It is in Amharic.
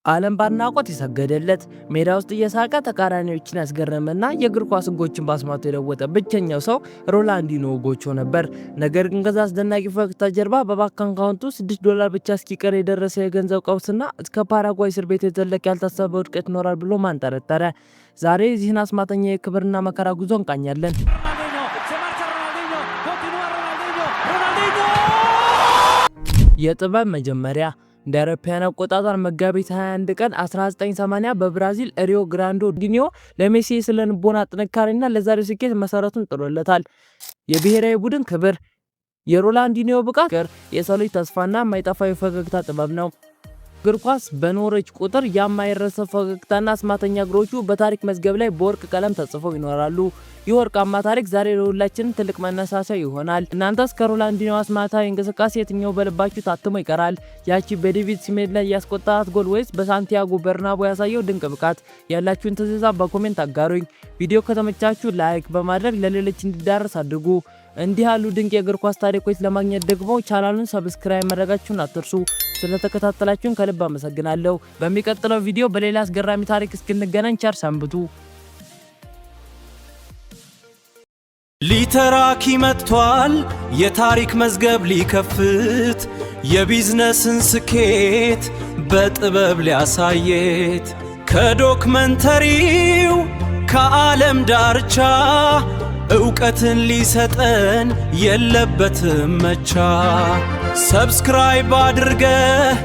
ዓለም ባድናቆት የሰገደለት ሜዳ ውስጥ እየሳቀ ተቃራኒዎችን ያስገረመና የእግር ኳስ ሕጎችን በአስማቱ የለወጠ ብቸኛው ሰው ሮናልዲኖ ጎቾ ነበር። ነገር ግን ከዛ አስደናቂ ፈገግታ ጀርባ በባንክ አካውንቱ $6 ብቻ እስኪቀር የደረሰ የገንዘብ ቀውስና እስከ ፓራጓይ እስር ቤት የዘለቀ ያልታሰበ ውድቀት ይኖራል ብሎ ማን ጠረጠረ? ዛሬ የዚህን አስማተኛ የክብርና መከራ ጉዞ እንቃኛለን። የጥበብ መጀመሪያ እንደ አውሮፓውያን አቆጣጠር መጋቢት 21 ቀን 1980 በብራዚል ሪዮ ግራንዴ ዶ ሱል ለሜሲ የስነ-ልቦና ጥንካሬና ለዛሬው ስኬት መሰረቱን ጥሎለታል። የብሔራዊ ቡድን ክብር፣ የሮናልዲኖ ብቃት፣ የሰው ልጅ ተስፋና የማይጠፋው የፈገግታ ጥበብ ነው። እግር ኳስ በኖረች ቁጥር የማይረሳ ፈገግታና አስማተኛ እግሮቹ በታሪክ መዝገብ ላይ በወርቅ ቀለም ተጽፈው ይኖራሉ። ይህ ወርቃማ ታሪክ ዛሬ ለሁላችንም ትልቅ መነሳሻ ይሆናል። እናንተስ ከሮናልዲኖ አስማታዊ እንቅስቃሴ የትኛው በልባችሁ ታትሞ ይቀራል? ያቺ በዴቪድ ሲሜድ ላይ ያስቆጣት ጎል ወይስ በሳንቲያጎ በርናቦ ያሳየው ድንቅ ብቃት? ያላችሁን ትዝታ በኮሜንት አጋሩኝ። ቪዲዮ ከተመቻችሁ ላይክ በማድረግ ለሌሎች እንዲዳረስ አድርጉ። እንዲህ ያሉ ድንቅ የእግር ኳስ ታሪኮች ለማግኘት ደግሞ ቻናሉን ሰብስክራይብ ማድረጋችሁን አትርሱ። ስለተከታተላችሁን ከልብ አመሰግናለሁ። በሚቀጥለው ቪዲዮ በሌላ አስገራሚ ታሪክ እስክንገናኝ ቸር ሰንብቱ። ሊተራኪ መጥቷል የታሪክ መዝገብ ሊከፍት የቢዝነስን ስኬት በጥበብ ሊያሳየት ከዶክመንተሪው ከዓለም ዳርቻ ዕውቀትን ሊሰጠን የለበትም መቻ። ሰብስክራይብ አድርገህ